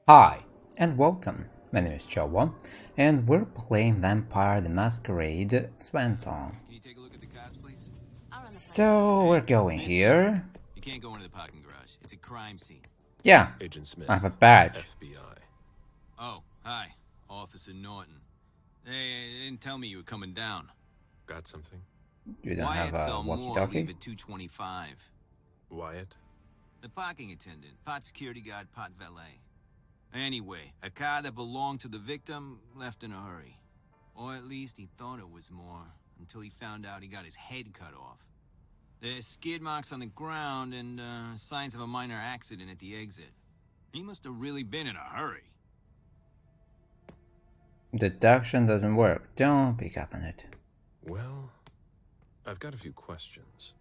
Hi, and welcome. My name is Chowa, and we're playing Vampire the Masquerade Swansong. Can you take a look at the cards, please? So we're going here. You can't go into the parking garage. It's a crime scene. Yeah, Agent Smith, I have a badge. FBI. Oh, hi. Officer Norton. They didn't tell me you were coming down. Got something? You don't Wyatt have saw a Moore leave walkie-talkie? at 225. Wyatt? The parking attendant, part security guard, part valet. Anyway, a car that belonged to the victim left in a hurry. Or at least he thought it was Moore, until he found out he got his head cut off. There's skid marks on the ground and signs of a minor accident at the exit. He must have really been in a hurry. Deduction doesn't work. Don't pick up on it. Well, I've got a few questions.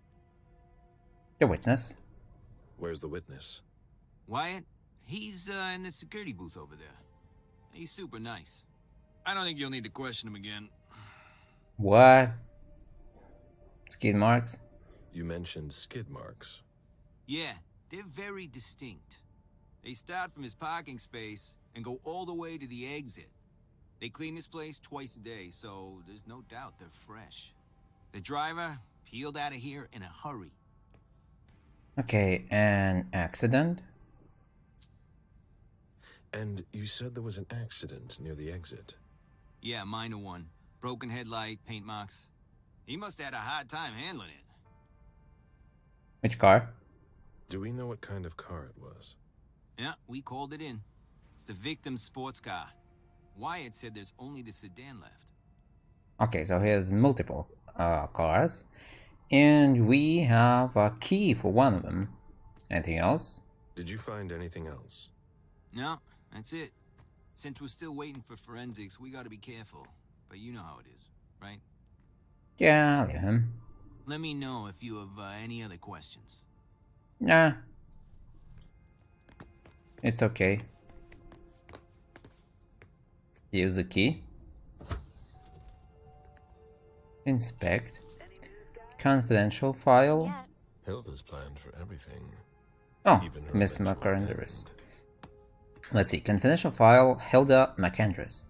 The witness. Where's the witness? Wyatt? He's in the security booth over there. He's super nice. I don't think you'll need to question him again. What? Skidmarks? You mentioned skid marks. Yeah, they're very distinct. They start from his parking space and go all the way to the exit. They clean this place twice a day, so there's no doubt they're fresh. The driver peeled out of here in a hurry. Okay, an accident? And you said there was an accident near the exit. Yeah, minor one. Broken headlight, paint marks. He must have had a hard time handling it. Which car? Do we know what kind of car it was? Yeah, we called it in. It's the victim's sports car. Wyatt said there's only the sedan left. Okay, so here's multiple cars. And we have a key for one of them. Anything else? Did you find anything else? No, that's it. Since we're still waiting for forensics, we gotta be careful. But you know how it is, right? Yeah, I'll leave him. Let me know if you have any other questions. Nah. It's okay. Use the key. Inspect. Confidential file. Hilda's planned for everything. Oh, Even her Miss eventual McAndrews. end. Let's see. Confidential file. Hilda McAndrews.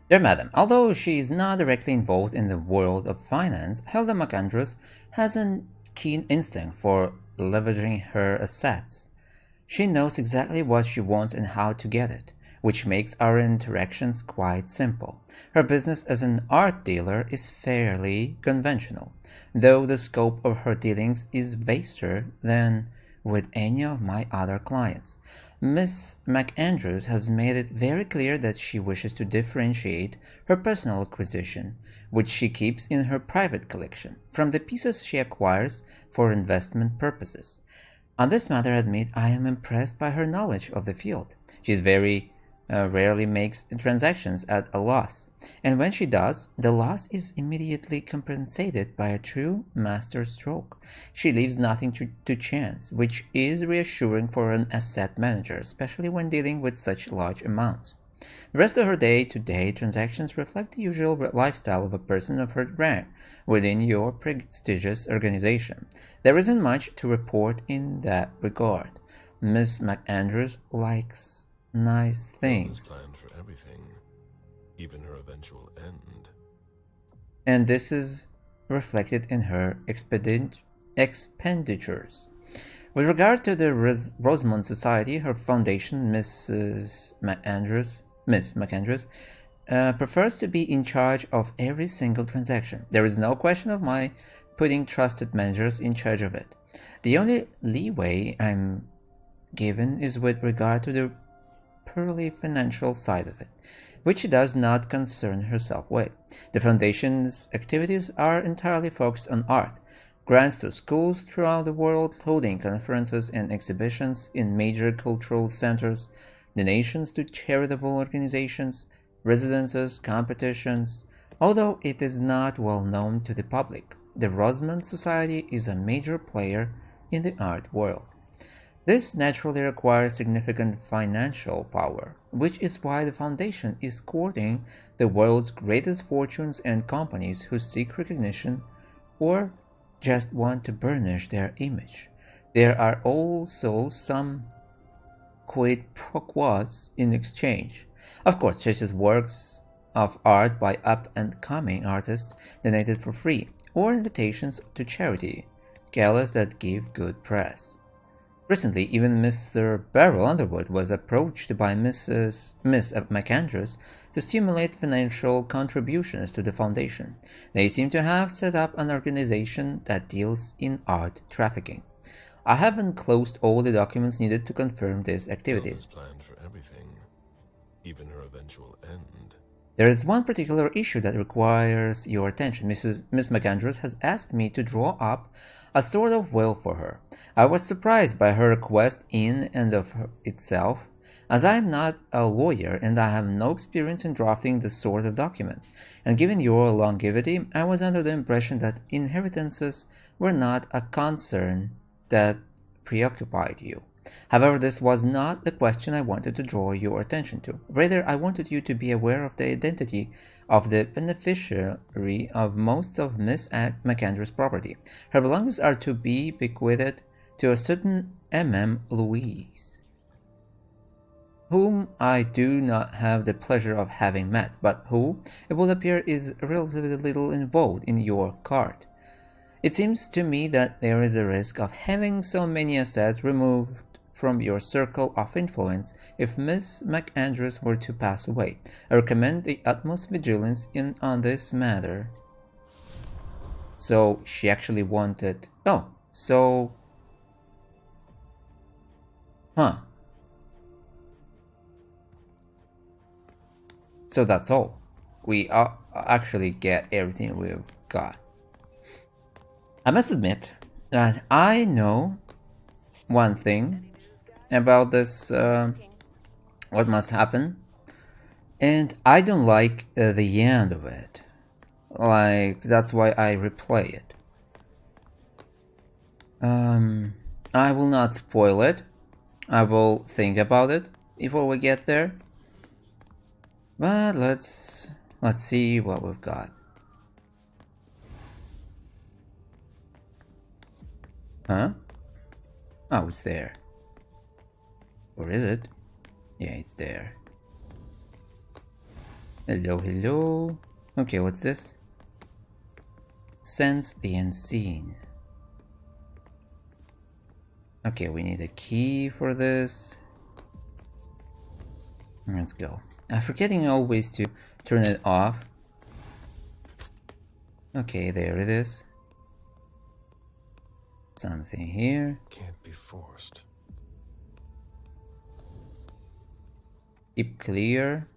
Dear Madam, although she is not directly involved in the world of finance, Hilda McAndrews has a keen instinct for leveraging her assets. She knows exactly what she wants and how to get it, which makes our interactions quite simple. Her business as an art dealer is fairly conventional, though the scope of her dealings is vaster than with any of my other clients. Miss McAndrews has made it very clear that she wishes to differentiate her personal acquisition, which she keeps in her private collection, from the pieces she acquires for investment purposes. On this matter, I admit I am impressed by her knowledge of the field. She very rarely makes transactions at a loss, and when she does, the loss is immediately compensated by a true master stroke. She leaves nothing to chance, which is reassuring for an asset manager, especially when dealing with such large amounts. The rest of her day-to-day transactions reflect the usual lifestyle of a person of her rank within your prestigious organization. There isn't much to report in that regard. Miss McAndrews likes nice things. Hilda's planned for everything. Even her eventual end. And this is reflected in her expenditures. With regard to the Rosamond Society, her foundation, Miss McAndrews, prefers to be in charge of every single transaction. There is no question of my putting trusted managers in charge of it. The only leeway I'm given is with regard to the purely financial side of it, which she does not concern herself with. The Foundation's activities are entirely focused on art, grants to schools throughout the world, holding conferences and exhibitions in major cultural centers, donations to charitable organizations, residences, competitions. Although it is not well known to the public, the Rosamond Society is a major player in the art world. This naturally requires significant financial power, which is why the Foundation is courting the world's greatest fortunes and companies who seek recognition or just want to burnish their image. There are also some quid pro quos in exchange. Of course, such as works of art by up-and-coming artists donated for free, or invitations to charity galas that give good press. Recently, even Mr. Beryl Underwood was approached by Miss McAndrews to stimulate financial contributions to the foundation. They seem to have set up an organization that deals in art trafficking. I have enclosed all the documents needed to confirm these activities. Planned for everything, even her eventual end. There is one particular issue that requires your attention. Miss McAndrews has asked me to draw up a sort of will for her. I was surprised by her request in and of itself, as I am not a lawyer and I have no experience in drafting this sort of document, and given your longevity, I was under the impression that inheritances were not a concern that preoccupied you. However, this was not the question I wanted to draw your attention to. Rather, I wanted you to be aware of the identity of the beneficiary of most of Miss McAndrews' property. Her belongings are to be bequeathed to a certain M.M. Louise, whom I do not have the pleasure of having met, but who, it will appear, is relatively little involved in your cart. It seems to me that there is a risk of having so many assets removed from your circle of influence if Miss McAndrews were to pass away. I recommend the utmost vigilance on this matter. So she actually wanted... Oh, so... Huh. So that's all. We actually get everything we've got. I must admit that I know one thing about this, what must happen, and I don't like the end of it. Like, that's why I replay it. I will not spoil it. I will think about it before we get there. But let's see what we've got. Huh? Oh, it's there. Or is it? Yeah, it's there. Hello, hello. Okay, what's this? Sense the unseen. Okay, we need a key for this. Let's go. I'm forgetting always to turn it off. Okay, there it is. Something here. Can't be forced. Keep clear.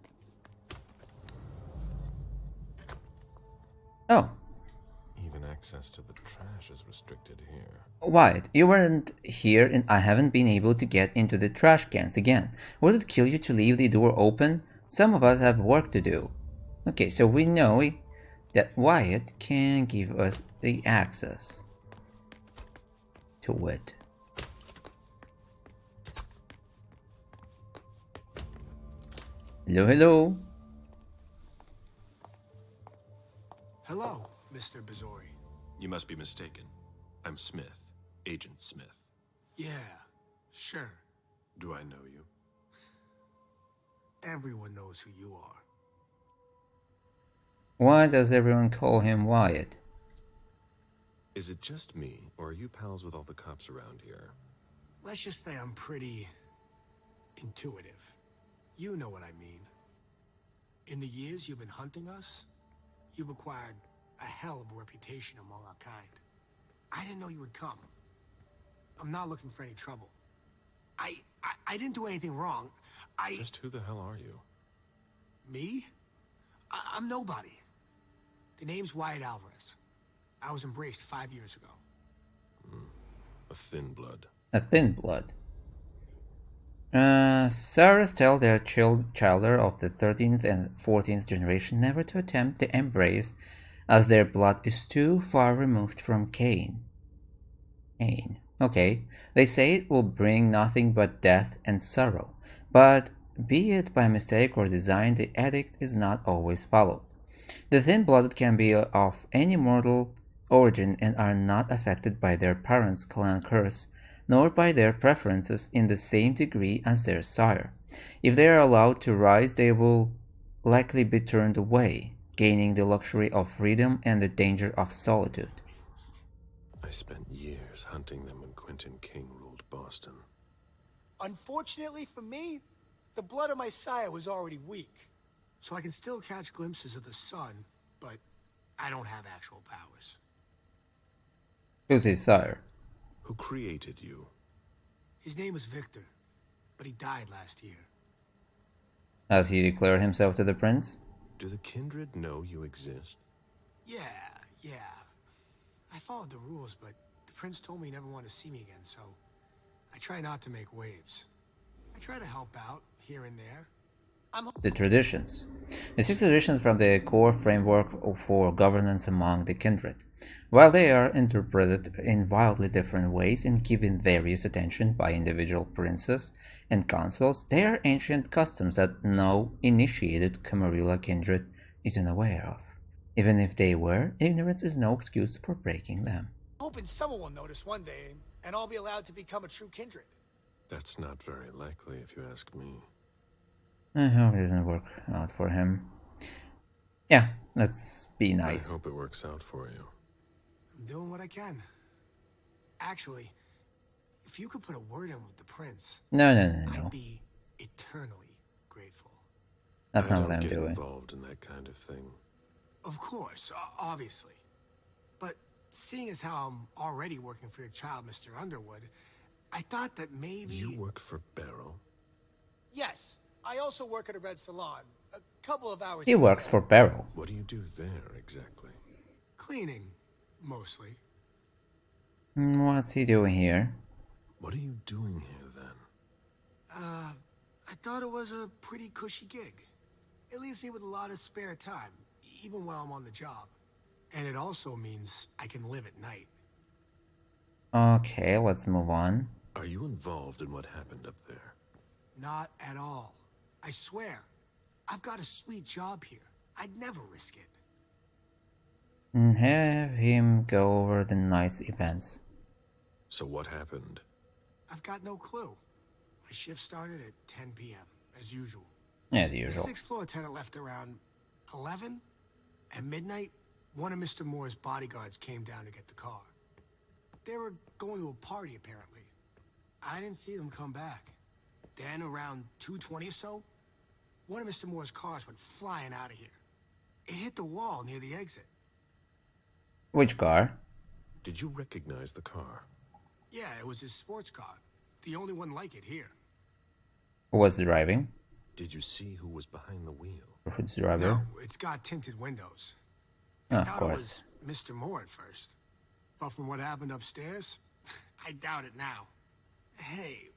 Oh. Even access to the trash is restricted here. Wyatt, you weren't here and I haven't been able to get into the trash cans again. Would it kill you to leave the door open? Some of us have work to do. Okay, so we know that Wyatt can give us the access to it. Hello, hello. Hello, Mr. Bizori. You must be mistaken. I'm Smith, Agent Smith. Yeah, sure. Do I know you? Everyone knows who you are. Why does everyone call him Wyatt? Is it just me, or are you pals with all the cops around here? Let's just say I'm pretty intuitive. You know what I mean. In the years you've been hunting us, you've acquired a hell of a reputation among our kind. I didn't know you would come. I'm not looking for any trouble. I didn't do anything wrong. Just who the hell are you? Me? I'm nobody. The name's Wyatt Alvarez. I was embraced 5 years ago. A thin blood. A thin blood. Sarahs tell their children of the 13th and 14th generation never to attempt the embrace, as their blood is too far removed from Cain. Okay, they say it will bring nothing but death and sorrow, but be it by mistake or design, the edict is not always followed. The thin-blooded can be of any mortal origin and are not affected by their parents' clan curse nor by their preferences in the same degree as their sire. If they are allowed to rise, they will likely be turned away, gaining the luxury of freedom and the danger of solitude. I spent years hunting them when Quentin King ruled Boston. Unfortunately for me, the blood of my sire was already weak. So I can still catch glimpses of the sun, but I don't have actual powers. Who's his sire? Who created you? His name was Victor, but he died last year. Has he declared himself to the prince? Do the kindred know you exist? Yeah. I followed the rules, but the prince told me he never wanted to see me again, so I try not to make waves. I try to help out here and there. The traditions. The 6 traditions from the core framework for governance among the kindred. While they are interpreted in wildly different ways and given various attention by individual princes and councils, they are ancient customs that no initiated Camarilla kindred is unaware of. Even if they were, ignorance is no excuse for breaking them. Hoping someone will notice one day, and I'll be allowed to become a true kindred. That's not very likely, if you ask me. I hope it doesn't work out for him. Yeah, let's be nice. I hope it works out for you. I'm doing what I can. Actually, if you could put a word in with the prince... No. I'd be eternally grateful. That's not what I'm I don't get doing. involved in that kind of thing. Of course, obviously. But seeing as how I'm already working for your child, Mr. Underwood, I thought that maybe... You work for Beryl? Yes. I also work at a red salon. A couple of hours... He works for Beryl. What do you do there, exactly? Cleaning, mostly. What's he doing here? What are you doing here, then? I thought it was a pretty cushy gig. It leaves me with a lot of spare time, even while I'm on the job. And it also means I can live at night. Okay, let's move on. Are you involved in what happened up there? Not at all. I swear. I've got a sweet job here. I'd never risk it. Have him go over the night's events. So what happened? I've got no clue. My shift started at 10 p.m., as usual. As The usual. 6th floor tenant left around 11. At midnight, one of Mr. Moore's bodyguards came down to get the car. They were going to a party, apparently. I didn't see them come back. Then, around 2:20 or so, one of Mr. Moore's cars went flying out of here. It hit the wall near the exit. Which car? Did you recognize the car? Yeah, it was his sports car. The only one like it here. Who was driving? Did you see who was behind the wheel? Who's driving? No, it's got tinted windows. I Of thought course. it was Mr. Moore at first. But from what happened upstairs, I doubt it now. Hey,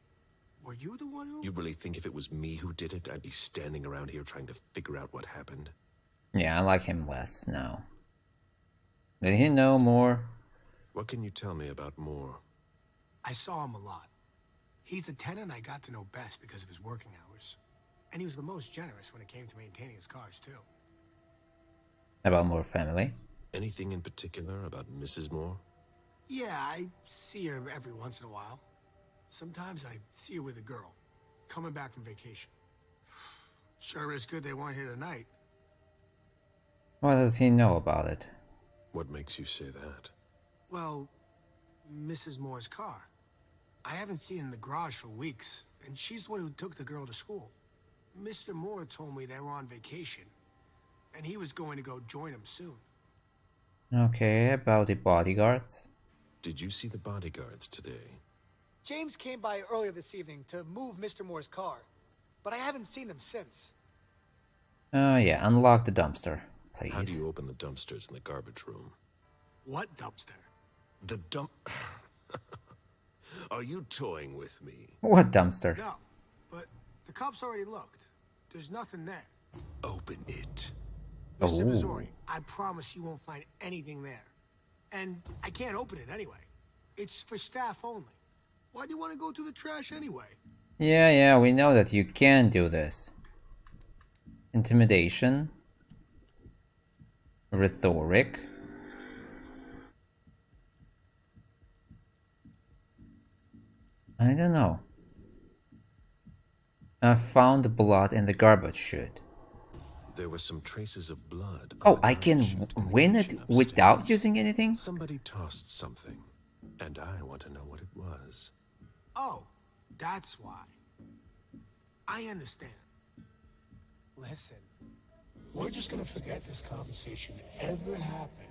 were you the one who... You really think if it was me who did it, I'd be standing around here trying to figure out what happened? Yeah, I like him less now. Did he know more? What can you tell me about Moore? I saw him a lot. He's the tenant I got to know best because of his working hours. And he was the most generous when it came to maintaining his cars, too. About Moore family? Anything in particular about Mrs. Moore? Yeah, I see her every once in a while. Sometimes I see her with a girl, coming back from vacation. Sure is good they weren't here tonight. What does he know about it? What makes you say that? Well, Mrs. Moore's car. I haven't seen it in the garage for weeks, and she's the one who took the girl to school. Mr. Moore told me they were on vacation, and he was going to go join them soon. Okay, about the bodyguards? Did you see the bodyguards today? James came by earlier this evening to move Mr. Moore's car, but I haven't seen them since. Yeah, unlock the dumpster, please. How do you open the dumpsters in the garbage room? What dumpster? The dump... Are you toying with me? What dumpster? No, but the cops already looked. There's nothing there. Open it. Mr. Oh. Missouri, I promise you won't find anything there. And I can't open it anyway. It's for staff only. Why do you want to go through the trash anyway? Yeah, we know that you can do this. Intimidation. Rhetoric. I don't know. I found blood in the garbage chute. There were some traces of blood on Oh, the I garbage can chute win it communication without upstairs. using anything? Somebody tossed something, and I want to know what it was. Oh, that's why. I understand. Listen, we're just gonna forget this conversation ever happened.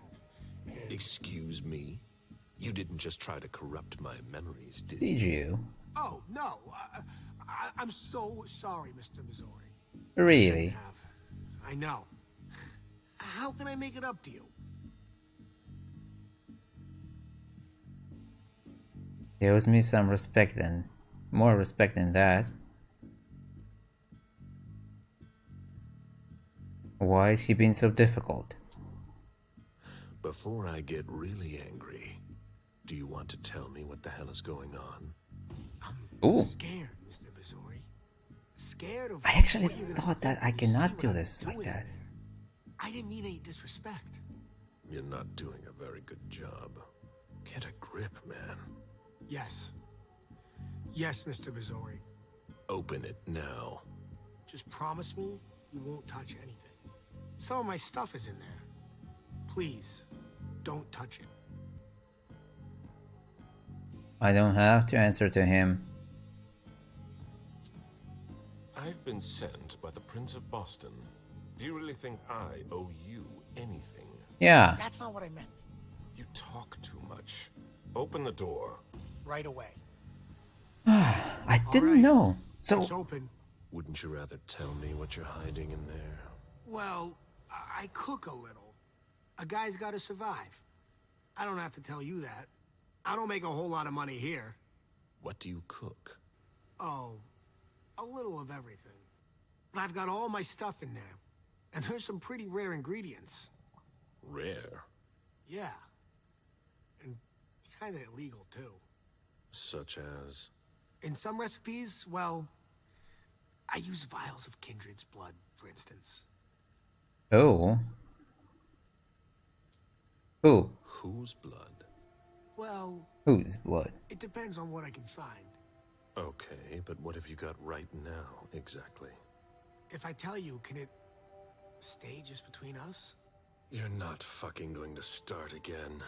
And Excuse me? You didn't just try to corrupt my memories, did Did you? you? oh no, I'm so sorry, Mr. Missouri. Really? Shouldn't have. I know. How can I make it up to you? He owes me some respect then. More respect than that. Why is he being so difficult? Before I get really angry, do you want to tell me what the hell is going on? I'm Ooh. scared, Mr. Missouri. Scared of I actually what you're gonna thought that think I when you see cannot what do I'm this like doing in that. there. I didn't mean any disrespect. You're not doing a very good job. Get a grip, man. Yes. Yes, Mr. Missouri. Open it now. Just promise me you won't touch anything. Some of my stuff is in there. Please, don't touch it. I don't have to answer to him. I've been sent by the Prince of Boston. Do you really think I owe you anything? Yeah. That's not what I meant. You talk too much. Open the door. Right away. I didn't right. know. It's So, open. Wouldn't you rather tell me what you're hiding in there? Well, I cook a little. A guy's gotta survive. I don't have to tell you that. I don't make a whole lot of money here. What do you cook? Oh, a little of everything. But I've got all my stuff in there. And there's some pretty rare ingredients. Rare. Yeah. And kinda illegal, too. Such as? In some recipes, well, I use vials of kindred's blood, for instance. oh. Who? Whose blood? Well, Whose blood? it depends on what I can find. Okay, but what have you got right now, exactly? If I tell you, can it stay just between us? You're not fucking going to start again.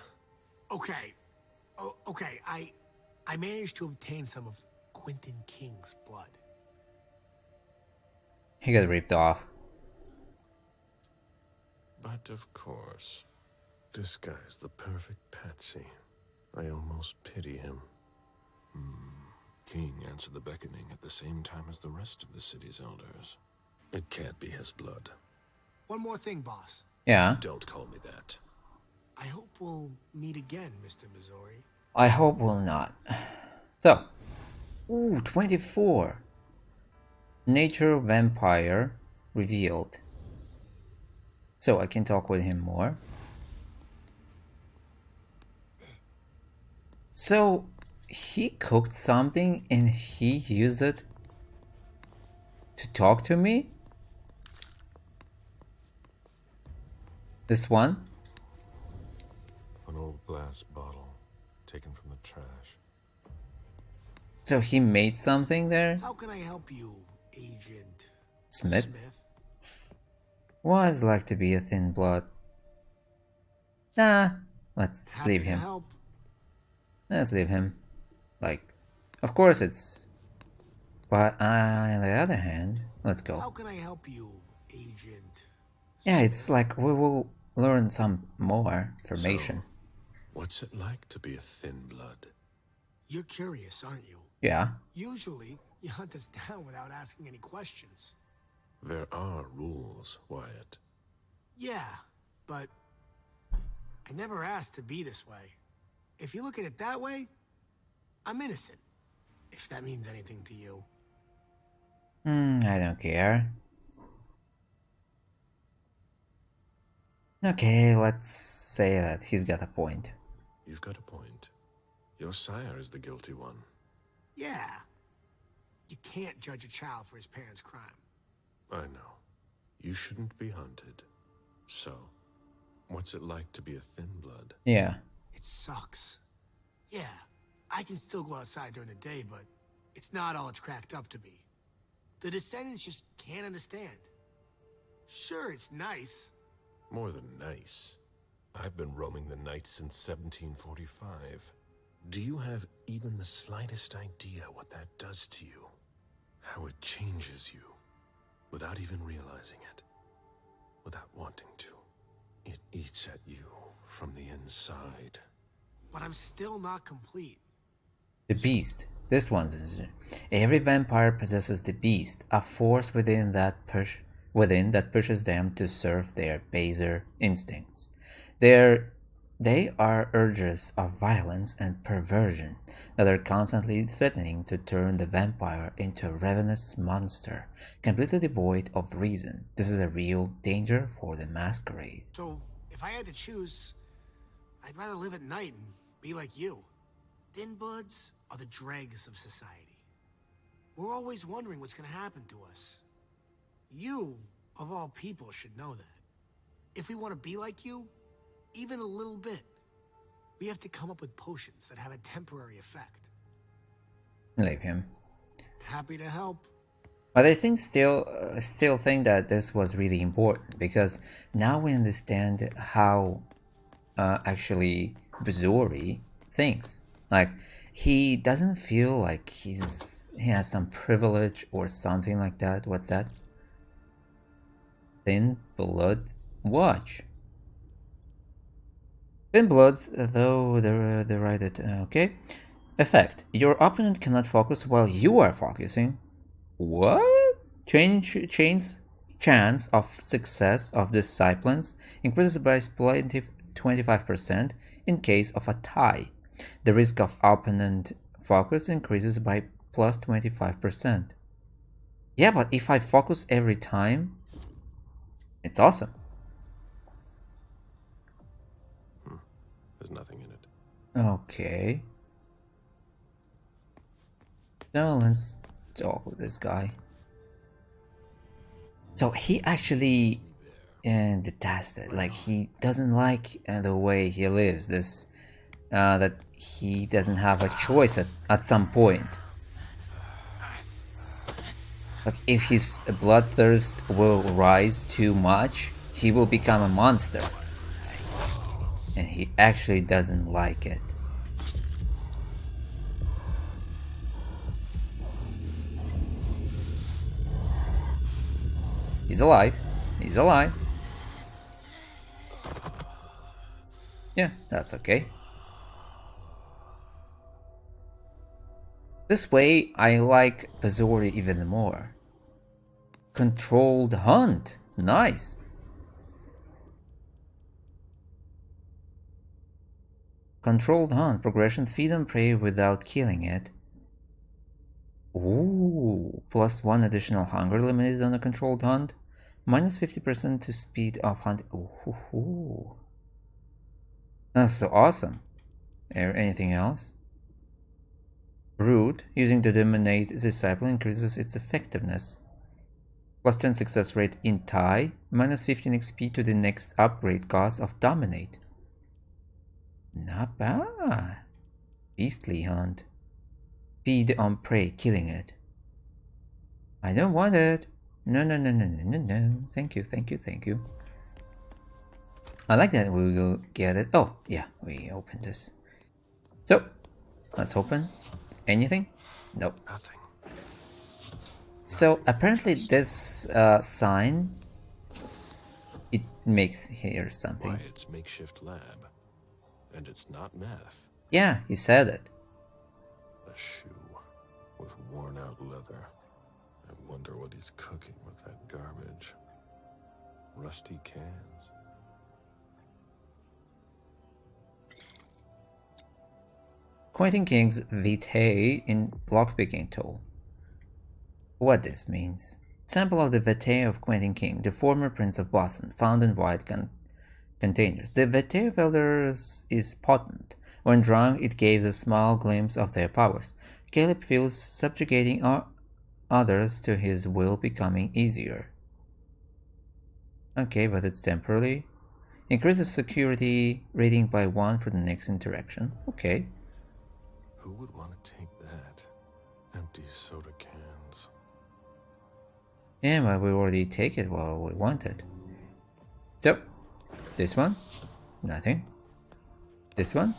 Okay. Okay, I managed to obtain some of Quentin King's blood. He got ripped off. But of course, this guy's the perfect patsy. I almost pity him. King answered the beckoning at the same time as the rest of the city's elders. It can't be his blood. One more thing, boss. Yeah. Don't call me that. I hope we'll meet again, Mr. Missouri. I hope we'll not. So. Ooh, 24. Nature vampire revealed. So I can talk with him more. So he cooked something and he used it to talk to me? This one? An old glass bottle taken from the trash. So he made something there? How can I help you, Agent Smith? What is like to be a thin blood? Nah, let's Happy leave to him. help. Let's leave him. Like, of course it's... But on the other hand, let's How go. can I help you, Agent? Yeah, it's like we will learn some more information. What's it like to be a thin blood? You're curious, aren't you? Yeah. Usually, you hunt us down without asking any questions. There are rules, Wyatt. Yeah, but I never asked to be this way. If you look at it that way, I'm innocent. If that means anything to you. I don't care. Okay, let's say that he's got a point. You've got a point. Your sire is the guilty one. Yeah. You can't judge a child for his parents' crime. I know. You shouldn't be hunted. So, what's it like to be a thin blood? Yeah. It sucks. Yeah. I can still go outside during the day, but it's not all it's cracked up to be. The descendants just can't understand. Sure, it's nice. More than nice. I've been roaming the night since 1745. Do you have even the slightest idea what that does to you? How it changes you, without even realizing it, without wanting to. It eats at you from the inside. But I'm still not complete. The beast. This one's every vampire possesses the beast, a force within that pushes them to serve their baser instincts. They are urges of violence and perversion that are constantly threatening to turn the vampire into a ravenous monster, completely devoid of reason. This is a real danger for the masquerade. So, if I had to choose, I'd rather live at night and be like you. Thin buds are the dregs of society. We're always wondering what's going to happen to us. You, of all people, should know that. If we want to be like you, even a little bit, we have to come up with potions that have a temporary effect. Leave him. Happy to help. But I think still think that this was really important, because now we understand how actually Bazori thinks. Like, he doesn't feel like he has some privilege or something like that. What's that? Thin blood watch. Thin blood, though they write it. Okay. Effect: your opponent cannot focus while you are focusing. What? Chance of success of disciplines increases by 25% in case of a tie. The risk of opponent focus increases by plus 25%. Yeah, but if I focus every time, it's awesome. There's nothing in it. Okay. Now let's talk with this guy. So he actually detests it. Like, he doesn't like the way he lives. This that he doesn't have a choice at some point. Like, if his bloodthirst will rise too much, he will become a monster. And he actually doesn't like it. He's alive. He's alive. Yeah, that's okay. This way, I like Bazori even more. Controlled hunt. Nice. Controlled hunt. Progression. Feed on prey without killing it. Ooh. Plus 1 additional hunger limited on a controlled hunt. Minus 50% to speed of hunt. Ooh. That's so awesome. Anything else? Root. Using the Dominate Disciple increases its effectiveness. Plus 10 success rate in tie. Minus 15 XP to the next upgrade cost of Dominate. Not bad. Beastly hunt. Feed on prey, killing it. I don't want it. No. Thank you. I like that we will get it. Oh, yeah, we opened this. So, let's open. Anything? Nope. Nothing. So, apparently this sign, it makes here something. Why, it's Makeshift Lab. And it's not meth. Yeah, he said it. A shoe with worn out leather. I wonder what he's cooking with that garbage. Rusty cans. Quentin King's Vitae in lockpicking tool. What this means. Sample of the Vitae of Quentin King, the former Prince of Boston, found in white containers. The Vitae of elders is potent. When drunk, it gives a small glimpse of their powers. Galeb feels subjugating others to his will becoming easier. Okay, but it's temporary. Increases security rating by 1 for the next interaction. Okay. Who would want to take that? Empty soda cans. Yeah, but we already take it while we wanted. So, this one, nothing. This one,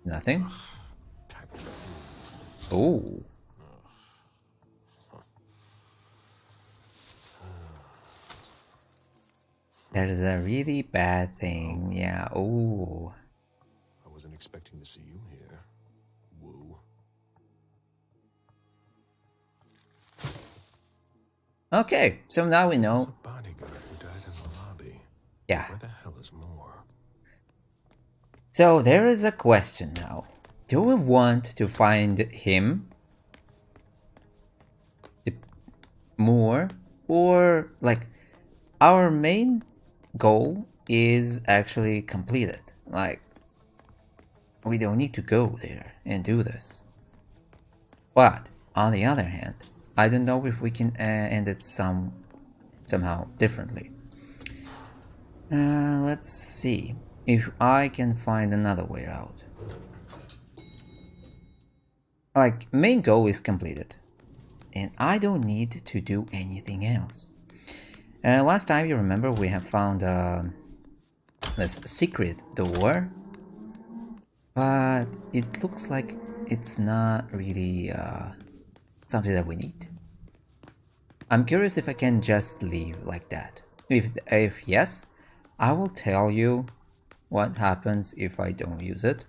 nothing. Oh. That is a really bad thing. Yeah. Oh. I wasn't expecting to see you here. Woo. Okay, so now we know. There's a bodyguard who died in the lobby. Yeah. Where the hell is Moore? So there is a question now. Do we want to find him more, or like our main goal is actually completed? Like we don't need to go there and do this. But on the other hand, I don't know if we can end it somehow differently. Let's see if I can find another way out. Like, main goal is completed, and I don't need to do anything else. Last time, you remember, we have found this secret door, but it looks like it's not really something that we need. I'm curious if I can just leave like that. If yes, I will tell you what happens if I don't use it.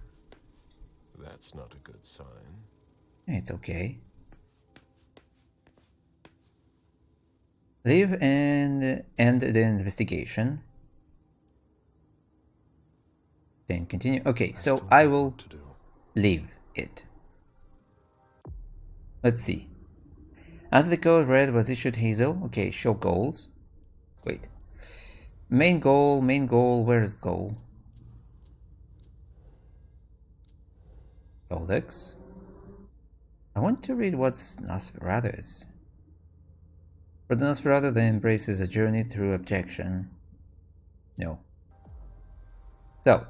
That's not a good sign. It's okay. Leave and end the investigation. Then continue. Okay, so I will leave it. Let's see. After the code red was issued, Hazel. Okay, show goals. Wait. Main goal, where is goal? Codex. I want to read what's Nosferatu is. For the Nosferatu that embraces a journey through objection. No. So,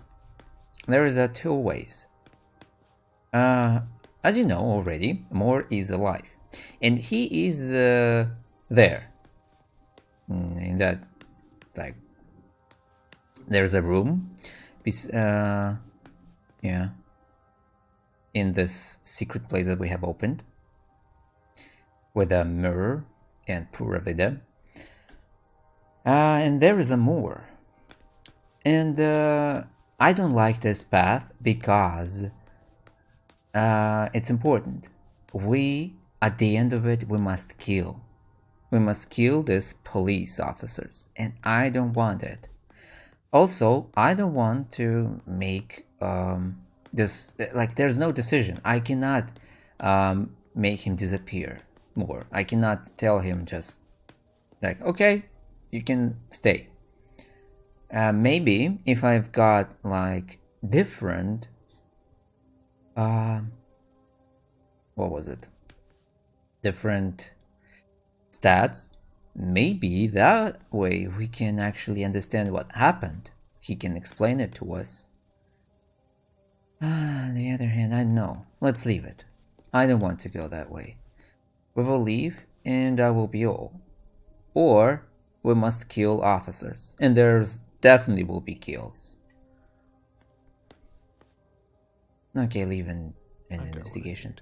there is 2 ways. As you know already, Moore is alive. And he is there. In that, like, there's a room. Yeah. In this secret place that we have opened. With a mirror and pura vida. And there is a Moore. And I don't like this path because it's important. At the end of it, we must kill. We must kill these police officers. And I don't want it. Also, I don't want to make this, like, there's no decision. I cannot make him disappear more. I cannot tell him just, like, okay, you can stay. Maybe if I've got, like, different, what was it? Different stats, maybe that way we can actually understand what happened. He can explain it to us. On the other hand, I don't know. Let's leave it. I don't want to go that way. We will leave and that will be all. Or we must kill officers. And there's definitely will be kills. Okay, leave an investigation.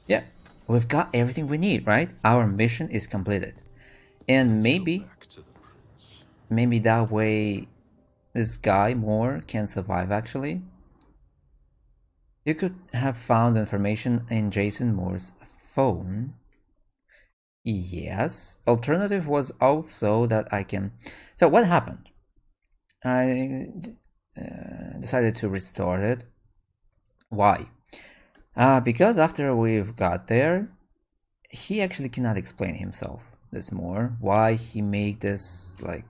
Yeah, we've got everything we need, right? Our mission is completed. And maybe that way this guy Moore can survive actually. You could have found information in Jason Moore's phone. Yes. Alternative was also that I can... So what happened? I decided to restart it. Why? Because after we've got there, he actually cannot explain himself. This Moore, why he made this, like,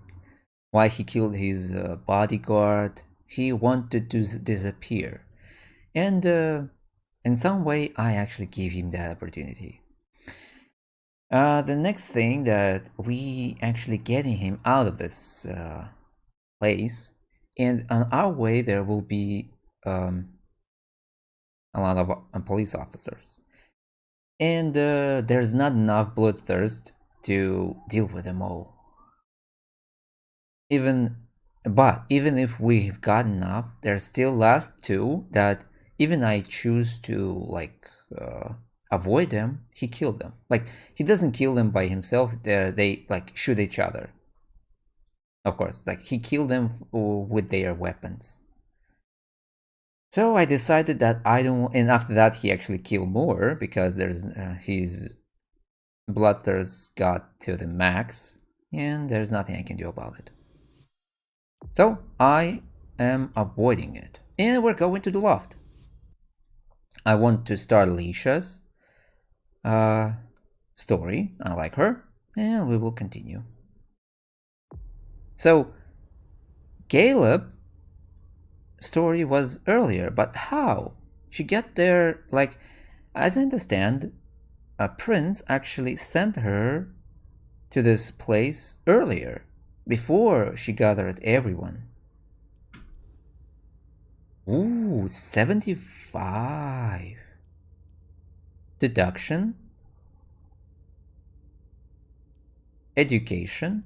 why he killed his bodyguard. He wanted to disappear, and in some way, I actually gave him that opportunity. The next thing that we actually getting him out of this place, and on our way there will be a lot of police officers. And there's not enough bloodthirst to deal with them all. Even if we've got enough, there's still last two that even I choose to avoid them, he killed them. Like, he doesn't kill them by himself, they like shoot each other. Of course, like he killed them with their weapons. So I decided that I don't, and after that he actually killed more because there's his bloodthirst got to the max, and there's nothing I can do about it. So I am avoiding it, and we're going to the loft. I want to start Leysha's story. I like her, and we will continue. So Galeb story was earlier, but how she get there? Like, as I understand, a prince actually sent her to this place earlier, before she gathered everyone. Ooh, 75. Deduction. Education.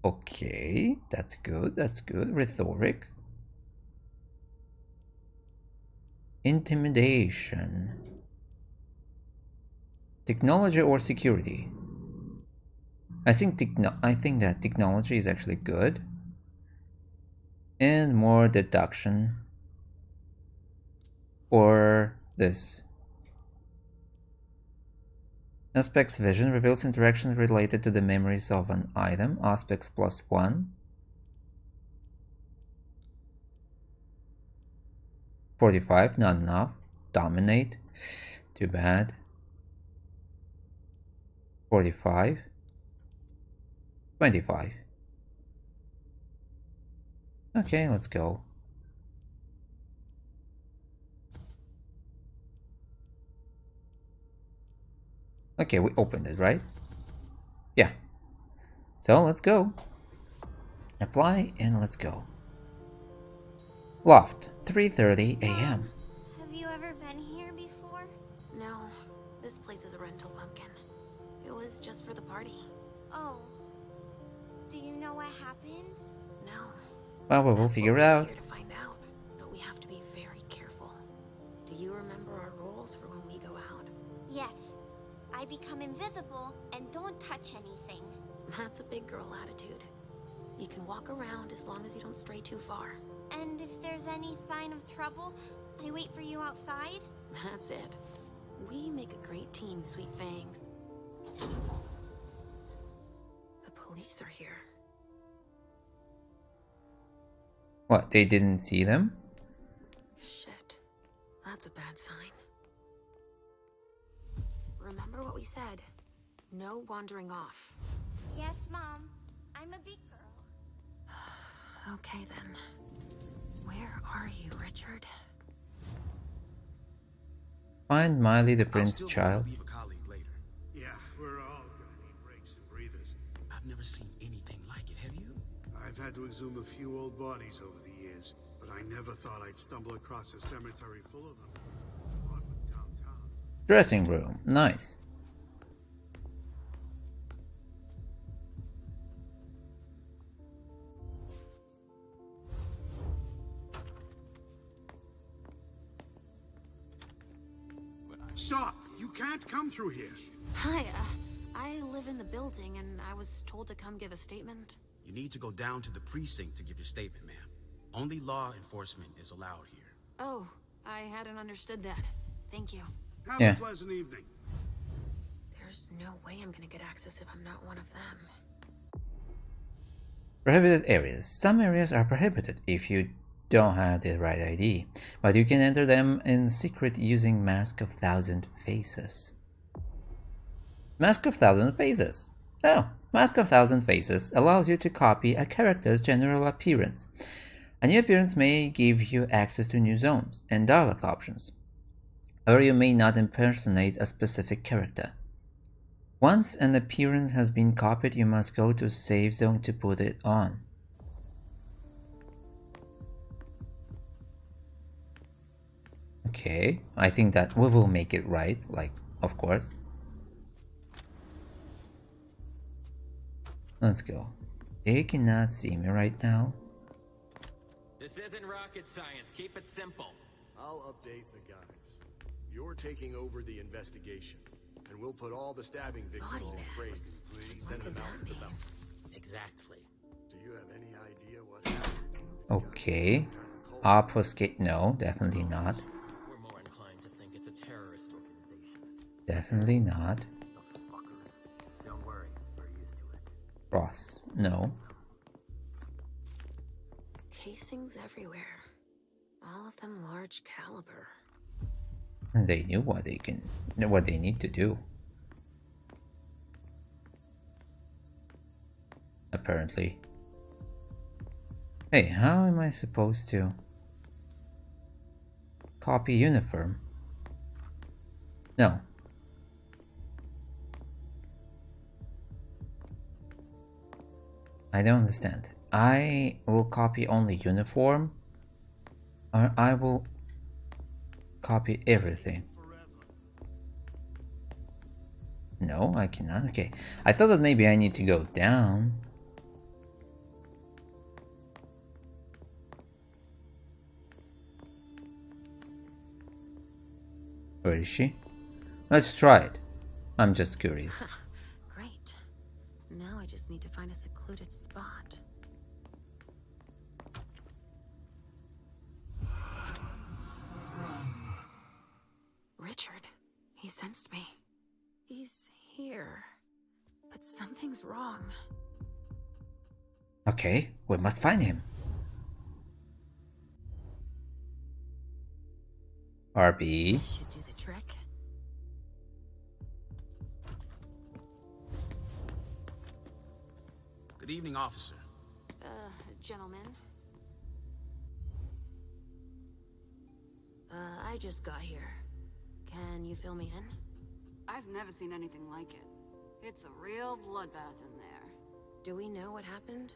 Okay, that's good, that's good. Rhetoric. Intimidation. Technology or security? I think that technology is actually good. And more deduction. Or this. Aspect's vision reveals interactions related to the memories of an item. Aspects +1. 45, not enough. Dominate. Too bad. 45. 25. Okay, let's go. Okay, we opened it, right? Yeah. So let's go. Apply and let's go. Loft, 3:30 a.m. Have you ever been here before? No, this place is a rental pumpkin. It was just for the party. Oh. Do you know what happened? No. Well, we'll figure it out. Here to find out, but we have to be very careful. Do you remember our rules for when we go out? Yes. I become invisible and don't touch anything. That's a big girl attitude. You can walk around as long as you don't stray too far. And if there's any sign of trouble, I wait for you outside? That's it. We make a great team, Sweet Fangs. The police are here. What, they didn't see them? Shit. That's a bad sign. Remember what we said. No wandering off. Yes, Mom. I'm a big girl. Okay, then. Where are you, Richard? Find Miley the prince child. Leave a colleague later. Yeah, we're all gonna need breaks and breathers. I've never seen anything like it, have you? I've had to exhume a few old bodies over the years, but I never thought I'd stumble across a cemetery full of them. Broadway downtown. Dressing room, nice. Stop! You can't come through here. Hi, I live in the building and I was told to come give a statement. You need to go down to the precinct to give your statement, ma'am. Only law enforcement is allowed here. Oh, I hadn't understood that. Thank you. Have Yeah. a pleasant evening. There's no way I'm gonna get access if I'm not one of them. Prohibited areas. Some areas are prohibited if you don't have the right ID, but you can enter them in secret using Mask of Thousand Faces. Mask of Thousand Faces. Oh, Mask of Thousand Faces allows you to copy a character's general appearance. A new appearance may give you access to new zones and dialogue options, or you may not impersonate a specific character. Once an appearance has been copied, you must go to save zone to put it on. Okay, I think that we will make it right, like, of course. Let's go. They cannot see me right now. This isn't rocket science. Keep it simple. I'll update the guys. You're taking over the investigation, and we'll put all the stabbing victims in crates. Please send them out to the belt. Exactly. Do you have any idea what happened? Okay. Obfuscate? No, definitely not. We're more inclined to think it's a terrorist organization. Definitely not. Don't worry, we're used to it. Ross? No. Casings everywhere. All of them large caliber. They knew what they need to do. Apparently. Hey, how am I supposed to copy uniform? No. I don't understand. I will copy only uniform, or I will copy everything. No, I cannot. Okay. I thought that maybe I need to go down. Where is she? Let's try it. I'm just curious. Great. Now I just need to find a secluded spot. Richard. He sensed me. He's here. But something's wrong. Okay, we must find him. RB. This should do the trick. Good evening, officer. Gentlemen. I just got here. Can you fill me in? I've never seen anything like it. It's a real bloodbath in there. Do we know what happened?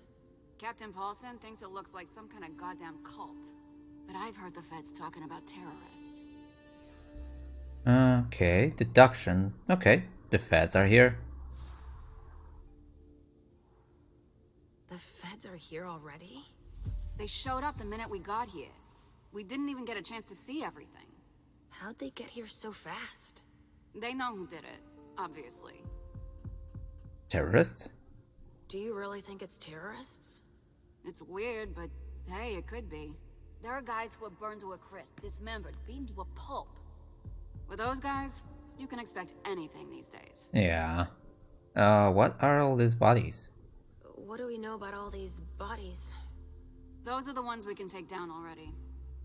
Captain Paulson thinks it looks like some kind of goddamn cult. But I've heard the feds talking about terrorists. Okay, deduction. Okay, the feds are here. The feds are here already? They showed up the minute we got here. We didn't even get a chance to see everything. How'd they get here so fast? They know who did it, obviously. Terrorists? Do you really think it's terrorists? It's weird, but hey, it could be. There are guys who are burned to a crisp, dismembered, beaten to a pulp. With those guys, you can expect anything these days. Yeah. What are all these bodies? What do we know about all these bodies? Those are the ones we can take down already.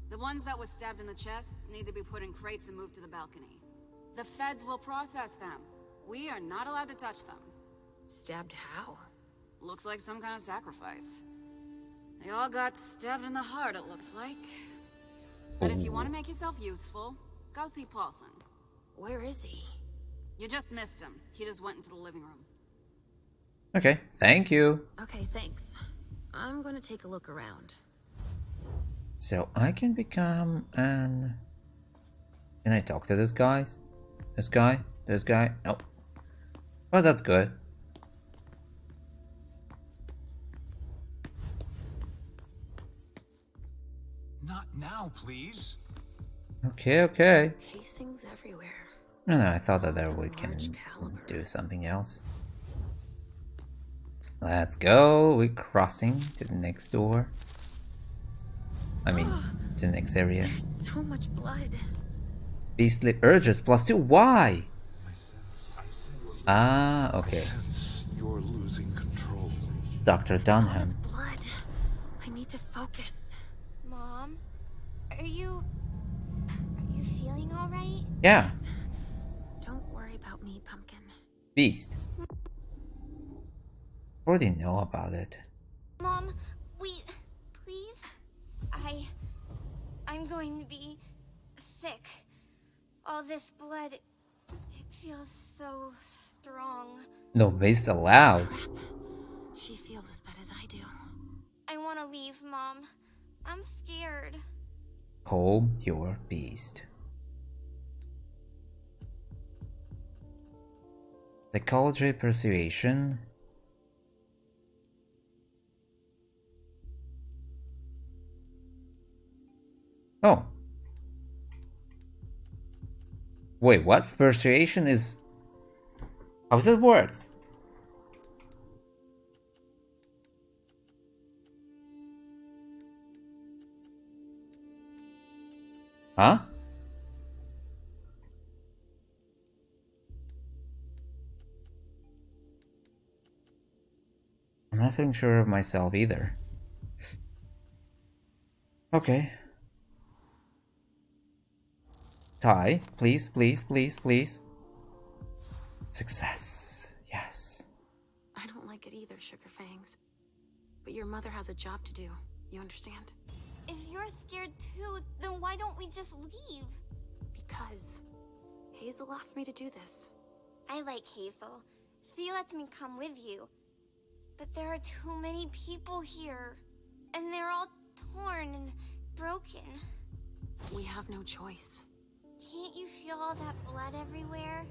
The ones that were stabbed in the chest need to be put in crates and moved to the balcony. The feds will process them. We are not allowed to touch them. Stabbed how? Looks like some kind of sacrifice. They all got stabbed in the heart, it looks like. But if you want to make yourself useful, go see Paulson. Where is he? You just missed him. He just went into the living room. Okay, thank you. Okay, thanks. I'm gonna take a look around. So I can become an... Can I talk to this guy? This guy? This guy? Nope. Well, that's good. Not now, please. Okay, okay. Casings everywhere. No, I thought that there we can do something else. Let's go. We're crossing to the next door. I mean, to the next area. There's so much blood. Beastly urges +2. Why? Ah, okay. You're losing control. Dr. Dunham. Blood. I need to focus. Mom, are you feeling all right? Yeah. Don't worry about me, Pumpkin. Beast. Already know about it. Mom, please. I'm going to be sick. All this blood, it feels so strong. No waste allowed. She feels as bad as I do. I want to leave, Mom. I'm scared. Calm your beast. Psychology, persuasion. Oh. Wait, what? Persuasion is... How does it work? Huh? I'm not feeling sure of myself either. Okay. Tie, please, please, please, please. Success. Yes. I don't like it either, Sugarfangs. But your mother has a job to do. You understand? If you're scared too, then why don't we just leave? Because Hazel asked me to do this. I like Hazel. She lets me come with you. But there are too many people here. And they're all torn and broken. We have no choice. Can't you feel all that blood everywhere?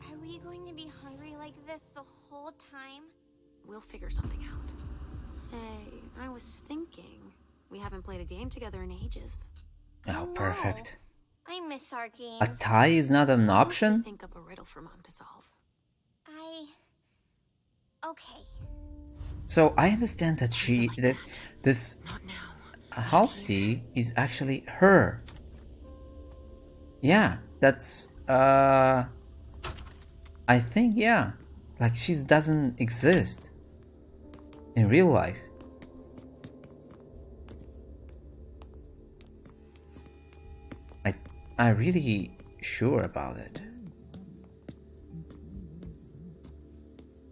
Are we going to be hungry like this the whole time? We'll figure something out. Say, I was thinking, we haven't played a game together in ages. Oh, perfect. I miss our games. A tie is not an option? Think up a riddle for Mom to solve. Okay. So I understand that this Halsey is actually her. Yeah, that's I think, yeah, like she doesn't exist in real life. I'm really sure about it.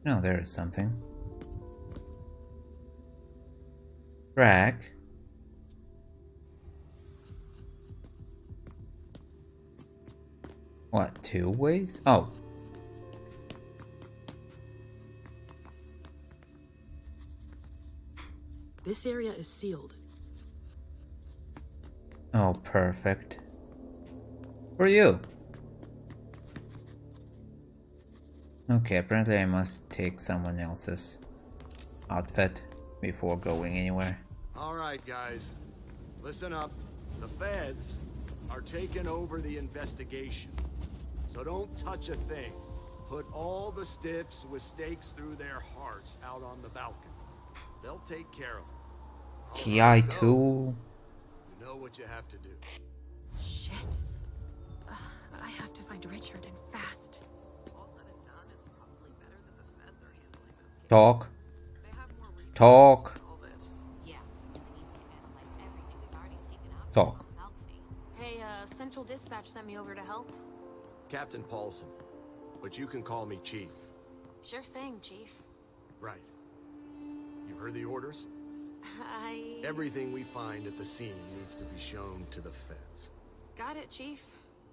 No, there is something. Track. What, 2 ways? Oh. This area is sealed. Oh, perfect. For you. Okay, apparently I must take someone else's outfit before going anywhere. Alright, guys. Listen up. The feds are taking over the investigation. So don't touch a thing. Put all the stiffs with stakes through their hearts out on the balcony. They'll take care of them. Ki too. You know what you have to do. Shit. I have to find Richard and fast. All said and done, it's probably better that the feds are handling this case. Talk. They have more reasons Talk. to solve it. Yeah, it needs to analyze everything we've already taken out Talk. on the balcony. Hey, Central Dispatch sent me over to help. Captain Paulson. But you can call me Chief. Sure thing, Chief. Right. You heard the orders? I... Everything we find at the scene needs to be shown to the feds. Got it, Chief.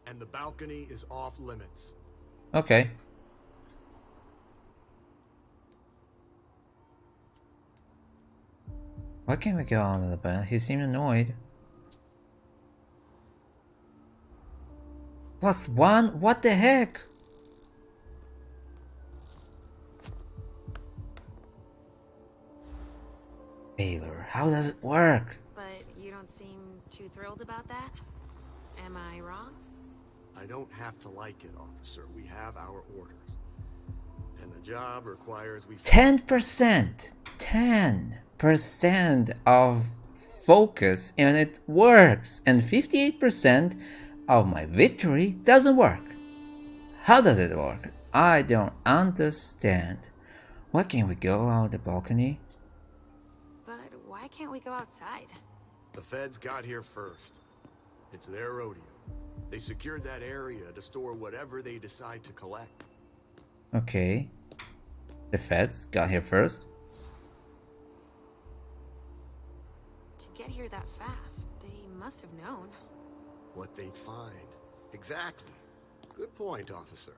And the balcony is off limits. Okay. Why can't we go out of the bed? He seemed annoyed. +1? What the heck? Baylor, how does it work? But you don't seem too thrilled about that? Am I wrong? I don't have to like it, officer. We have our orders. And the job requires we... 10%! 10% of focus and it works. And 58% of my victory doesn't work. How does it work? I don't understand. Why can't we go out the balcony? But why can't we go outside? The feds got here first. It's their rodeo. They secured that area to store whatever they decide to collect. Okay. The feds got here first? To get here that fast, they must have known. What they'd find. Exactly. Good point, officer.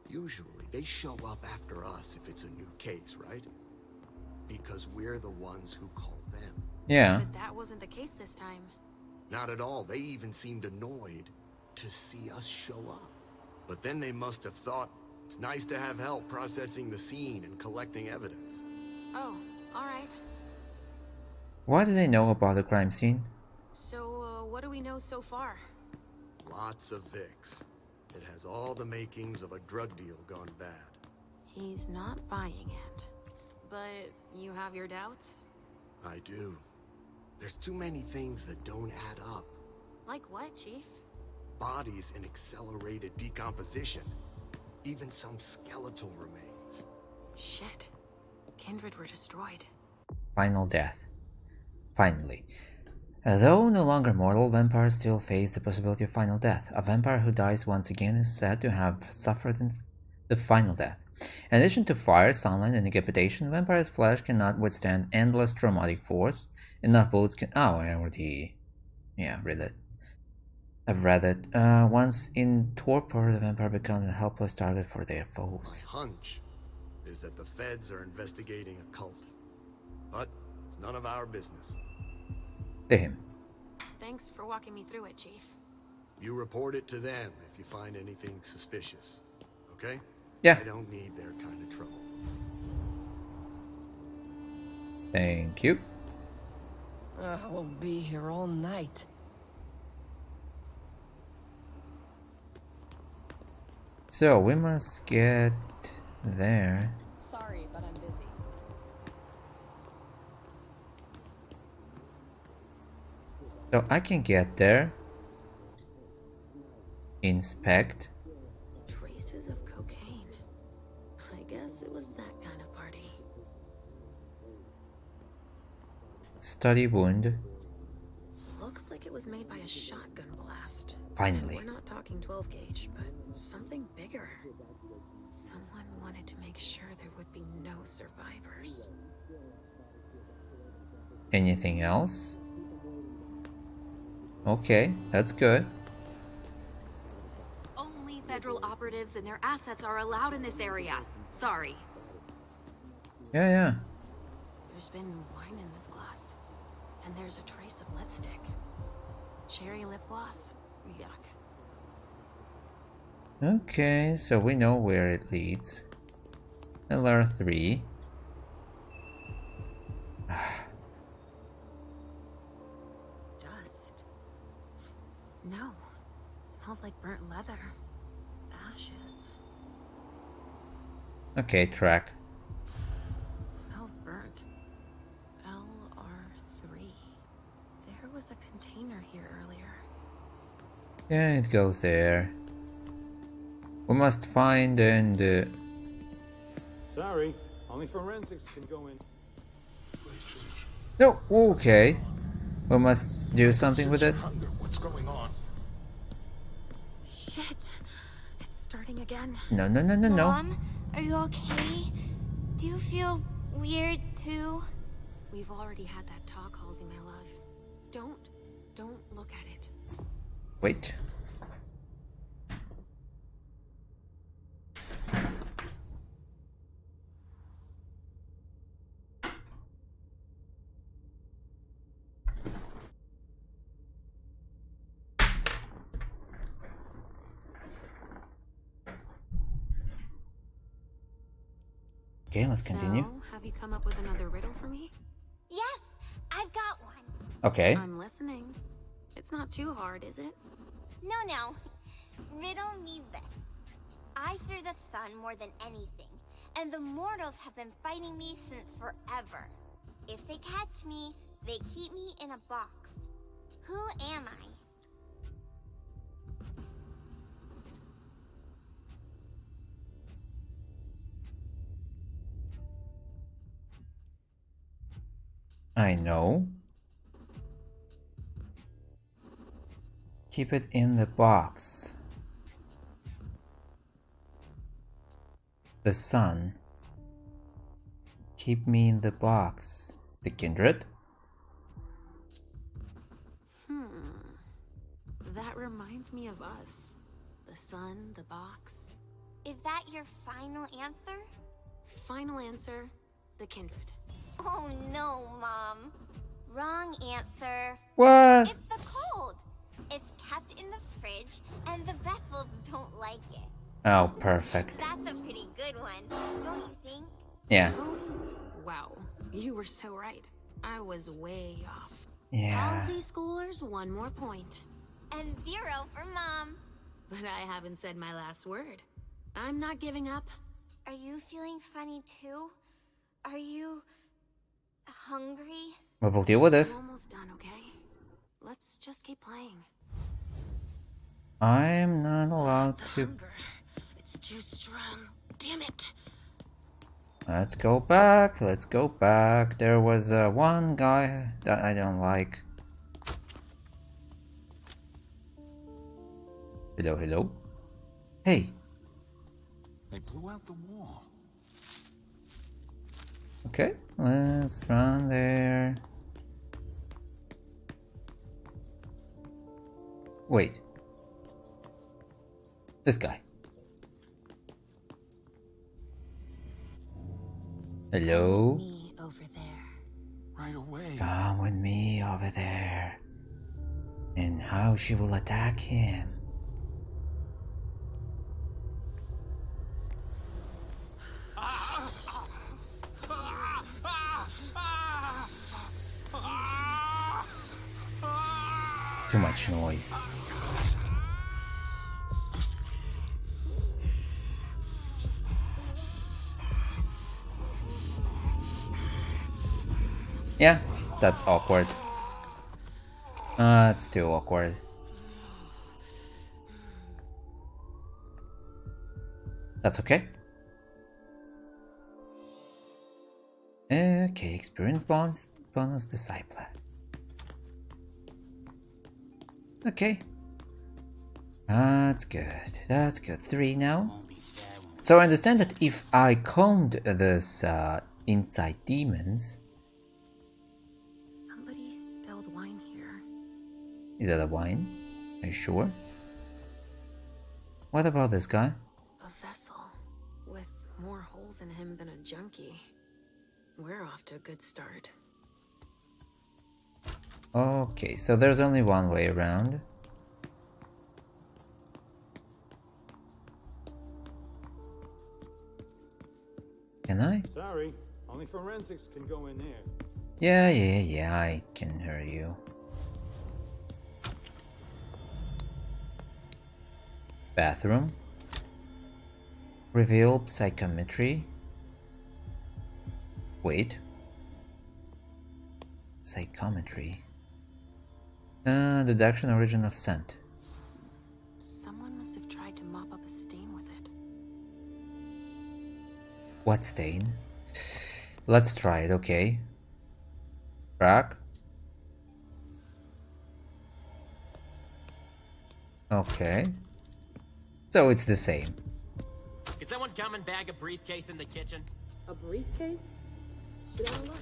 Usually, they show up after us if it's a new case, right? Because we're the ones who call them. Yeah. But that wasn't the case this time. Not at all. They even seemed annoyed to see us show up. But then they must have thought It's nice to have help processing the scene and collecting evidence. Oh, alright. What do they know about the crime scene? So, what do we know so far? Lots of Vicks. It has all the makings of a drug deal gone bad. He's not buying it. But you have your doubts? I do. There's too many things that don't add up. Like what, Chief? Bodies in accelerated decomposition. Even some skeletal remains. Shit. Kindred were destroyed. Final death. Finally. Though no longer mortal, vampires still face the possibility of final death. A vampire who dies once again is said to have suffered the final death. In addition to fire, sunlight, and decapitation, vampire's flesh cannot withstand endless traumatic force. Enough bullets can... Oh, I already... Yeah, read it. I've read it. Once in torpor, the vampire becomes a helpless target for their foes. My hunch is that the feds are investigating a cult. But it's none of our business. To him. Thanks for walking me through it, Chief. You report it to them if you find anything suspicious. Okay? Yeah. I don't need their kind of trouble. Thank you. We'll be here all night. So, we must get there. Sorry, but I'm busy. So, I can get there. Inspect. Traces of cocaine. I guess it was that kind of party. Study wound. Looks like it was made by a shotgun blast. Finally. We're not talking 12 gauge, but something bigger. Someone wanted to make sure there would be no survivors. Anything else? Okay, that's good. Only federal operatives and their assets are allowed in this area. Sorry. Yeah. There's been wine in this glass. And there's a trace of lipstick. Cherry lip gloss. Yuck. Okay, so we know where it leads. LR3. Dust. No. Smells like burnt leather. Ashes. Okay, track. Smells burnt. LR3. There was a container here earlier. Yeah, it goes there. We must find and... Sorry, only forensics can go in. No, okay. We must do something with it. What's going on? Shit. It's starting again. No. Mom, are you okay? Do you feel weird too? We've already had that talk, Halsey, my love. Don't look at it. Wait. Okay, let's continue. So, have you come up with another riddle for me? Yes, I've got one. Okay. I'm listening. It's not too hard, is it? No. Riddle me this. I fear the sun more than anything, and the mortals have been fighting me since forever. If they catch me, they keep me in a box. Who am I? I know. Keep it in the box. The sun. Keep me in the box. The kindred? That reminds me of us. The sun, the box. Is that your final answer? Final answer, the kindred. Oh no, Mom. Wrong answer. What? It's the cold. It's kept in the fridge, and the vessels don't like it. Oh, perfect. That's a pretty good one, don't you think? Yeah. Oh, wow. You were so right. I was way off. Yeah. Halsey schoolers, 1 more point. And 0 for Mom. But I haven't said my last word. I'm not giving up. Are you feeling funny too? Are you hungry? We will deal with this. I'm almost done, okay? Let's just keep playing. I'm not allowed to. It's too strong. Damn it. Let's go back. Let's go back. There was one guy that I don't like. Hello, hello. Hey. They blew out the wall. Okay, let's run there. Wait. This guy. Hello? Me over there. Right away. Come with me over there. And how she will attack him. Too much noise. Yeah, that's awkward. It's too awkward. That's okay. Okay, experience bonus discipler. Okay. That's good. That's good. 3 now. So I understand that if I combed this inside demons. Somebody spilled wine here. Is that a wine? Are you sure? What about this guy? A vessel with more holes in him than a junkie. We're off to a good start. Okay, so there's only one way around. Can I? Sorry, only forensics can go in there. Yeah, I can hear you. Bathroom. Reveal psychometry. Wait. Psychometry. Deduction origin of scent. Someone must have tried to mop up a stain with it. What stain? Let's try it, okay. Crack. Okay. So it's the same. Can someone come and bag a briefcase in the kitchen? A briefcase? Should I look?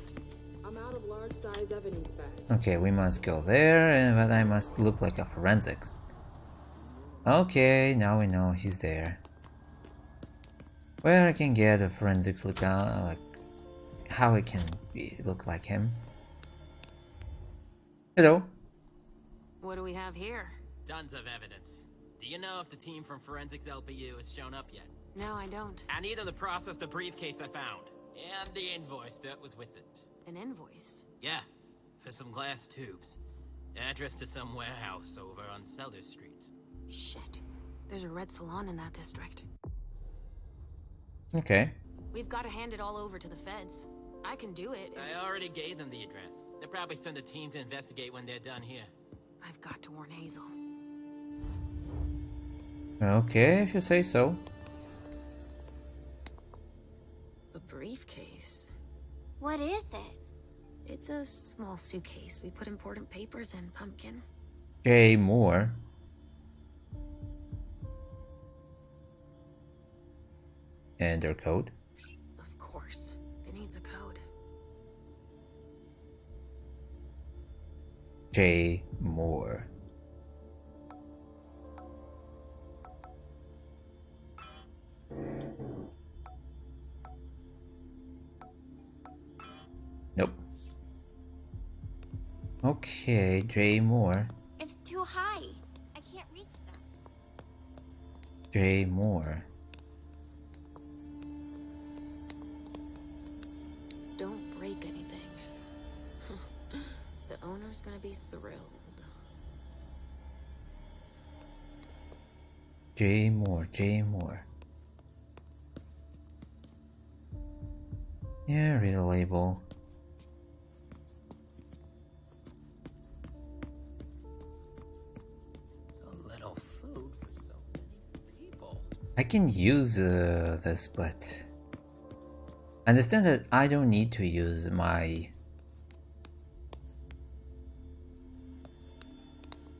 I'm out of large size evidence bags. Okay, we must go there, and but I must look like a forensics. Okay, now we know he's there. Where I can get a forensics look out, like how it can look like him. Hello. What do we have here? Tons of evidence. Do you know if the team from Forensics LPU has shown up yet? No, I don't. I need them to process the briefcase I found. And the invoice that was with it. An invoice? Yeah, for some glass tubes. Address to some warehouse over on Sellers Street. Shit. There's a red salon in that district. Okay. We've got to hand it all over to the feds. I can do it. I already gave them the address. They'll probably send a team to investigate when they're done here. I've got to warn Hazel. Okay, if you say so. A briefcase. What is it? It's a small suitcase. We put important papers in, Pumpkin. J. Moore. And their code. Of course. It needs a code. J. Moore. Nope. Okay, J. Moore. It's too high. I can't reach them. J. Moore. don't break anything. The owner's gonna be thrilled. J. Moore, J. Moore. Yeah, read the label. So little food for so many people. I can use this, but understand that I don't need to use my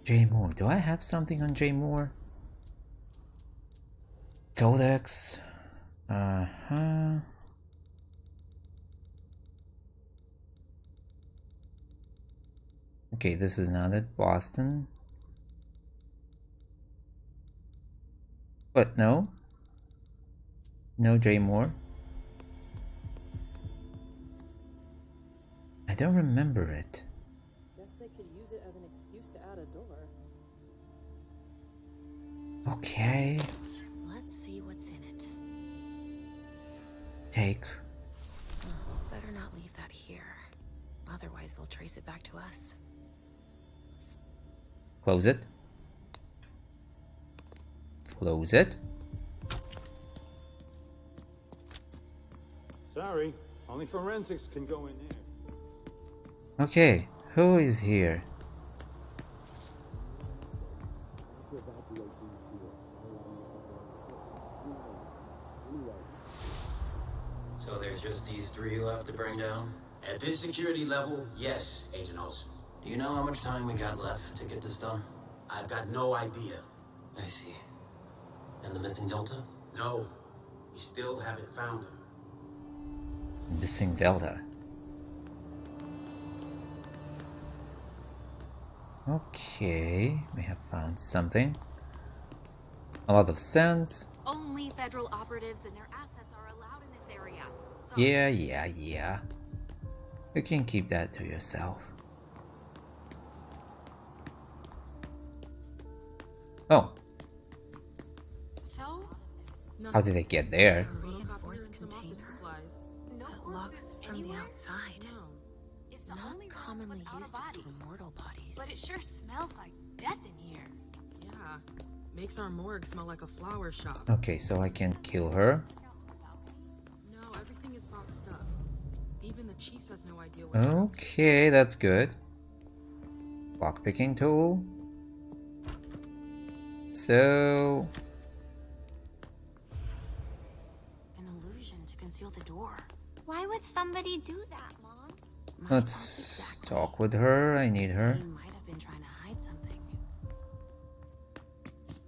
J. Moore. Do I have something on J. Moore? Codex. Okay, this is not at Boston. But no. No J. Moore. I don't remember it. Guess they could use it as an excuse to add a door. Okay. Let's see what's in it. Take. Oh, better not leave that here. Otherwise, they'll trace it back to us. Close it. Close it. Sorry, only forensics can go in there. Okay, who is here? So there's just these three left to bring down? At this security level, yes, Agent Olsen. Do you know how much time we got left to get this done? I've got no idea. I see. And the missing Delta? No, we still haven't found him. Missing Delta. Okay, we have found something. A lot of sense. Only federal operatives and their assets are allowed in this area. So Yeah. You can keep that to yourself. Oh. So? How did they get there? A reinforced container that locks from the outside. It's the Not only room commonly without a used to body. store mortal bodies. But it sure smells like death in here. Yeah, makes our morgue smell like a flower shop. Okay, so I can kill her. No, everything is boxed up. Even the chief has no idea what. Okay, that's good. Lockpicking tool. So An illusion to conceal the door. Why would somebody do that, Mom? let's talk with her. I need her. They might have been trying to hide something.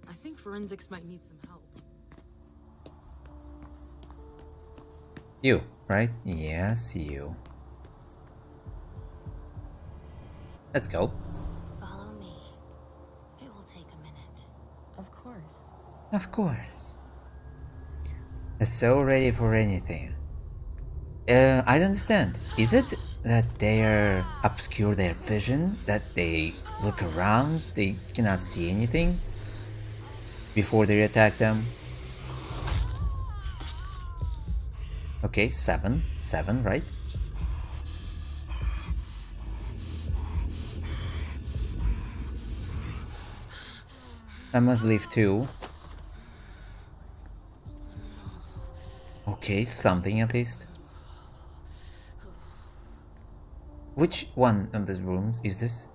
I think forensics might need some help. You, right? Yes, you. Let's go. Follow me. It will take a minute. Of course. Of course. They're so ready for anything. I don't understand. Is it that they obscure their vision? That they look around, they cannot see anything before they attack them? Okay, 7, right? I must leave 2. Okay, something at least. Which one of these rooms is this?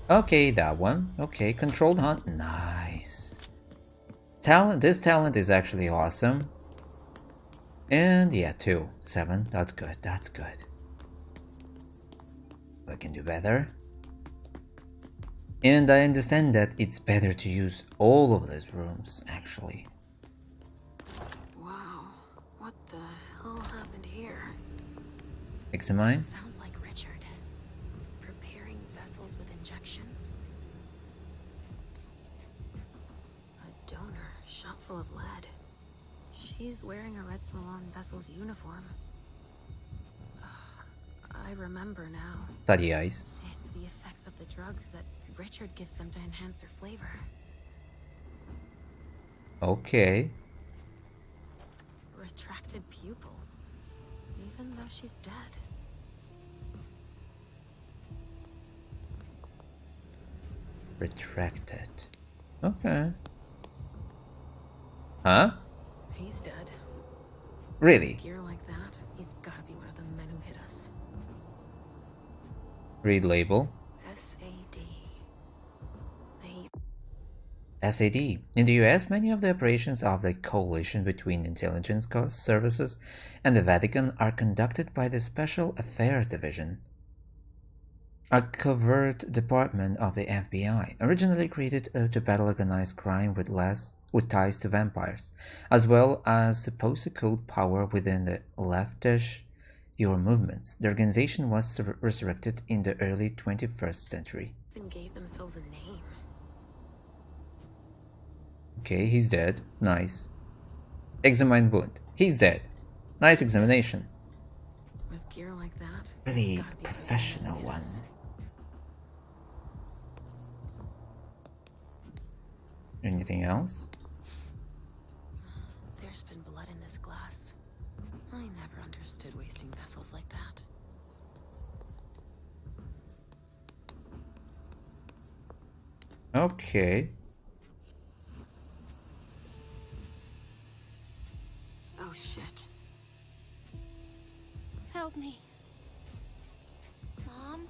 Okay, that one. Okay, controlled hunt. Nice. This talent is actually awesome. And yeah, 2, 7. That's good. That's good. We can do better. And I understand that it's better to use all of these rooms, actually. Wow, what the hell happened here? Examine. Sounds like Richard. Preparing vessels with injections. A donor, shot full of lead. She's wearing a Red Salon vessel's uniform. I remember now. Study eyes. It's the effects of the drugs that Richard gives them to enhance their flavor. Okay. Retracted pupils. Even though she's dead. Retracted. Okay. Huh? He's dead. Really? Gear like that, he's gotta be one of the men who hit us. Read label. SAD. SAD. In the US, many of the operations of the coalition between intelligence services and the Vatican are conducted by the Special Affairs Division, a covert department of the FBI, originally created to battle organized crime with ties to vampires, as well as supposed to code power within the leftish your movements. The organization was resurrected in the early 21st century. Even gave themselves a name. Okay, he's dead. Nice. Examine wound. He's dead. Nice examination. With gear like that, Really professional one. Anything else? There's been blood in this glass. I never understood wasting vessels like that. Okay. Oh shit. Help me. Mom?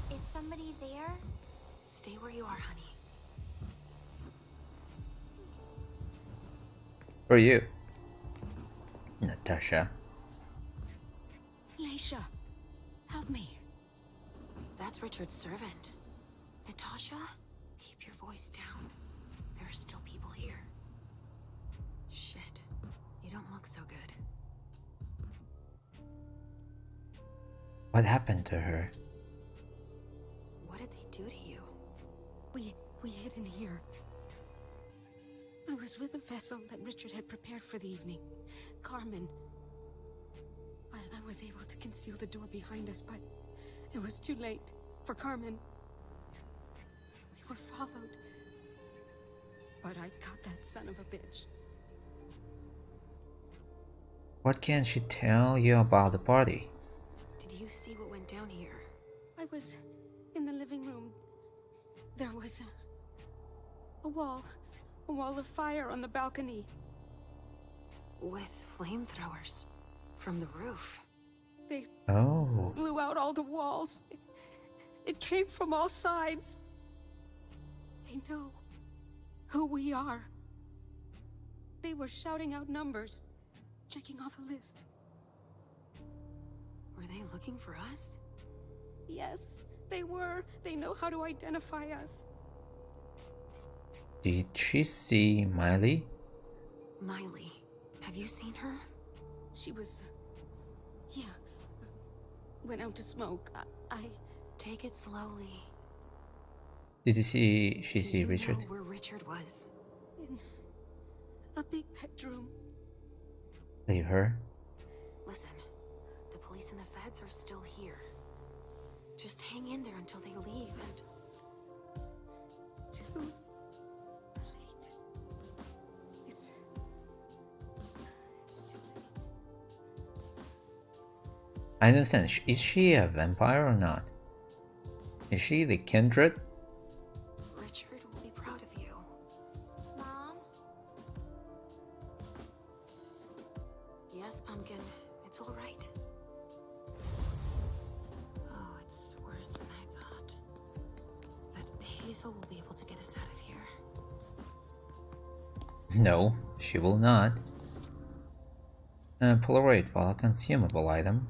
Is somebody there? Stay where you are, honey. For you, Natasha. Leysha, help me. That's Richard's servant. Natasha, keep your voice down. There are still people here. Shit, you don't look so good. What happened to her? What did they do to you? We hid in here. I was with a vessel that Richard had prepared for the evening. Carmen. I was able to conceal the door behind us, but it was too late for Carmen. We were followed. But I got that son of a bitch. What can she tell you about the party? Did you see what went down here? I was in the living room. There was a wall of fire on the balcony. With flamethrowers from the roof. They Oh. blew out all the walls. It came from all sides. They know who we are. They were shouting out numbers, checking off a list. Were they looking for us? Yes, they were. They know how to identify us. Did she see Miley? Miley. Have you seen her? She was... yeah. Went out to smoke. I... Take it slowly. Did you see Richard? Know where Richard was? In a big bedroom. Leave her. Listen, the police and the feds are still here. Just hang in there until they leave and... Too late. It's too late. I understand. Is she a vampire or not? Is she the kindred? Richard will be proud of you. Mom? Yes, Pumpkin. It's all right. Oh, it's worse than I thought. But Hazel will be able to get us out of here. No, she will not. Polaroid file, consumable item.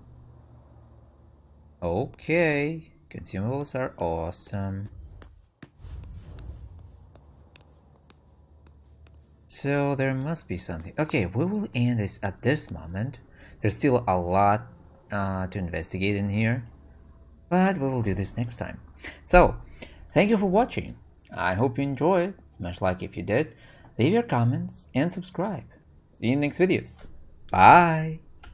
Okay, consumables are awesome. So there must be something. Okay, we will end this at this moment. There's still a lot to investigate in here, but we will do this next time. So, thank you for watching. I hope you enjoyed. Smash like if you did. Leave your comments and subscribe. See you in next videos. Bye.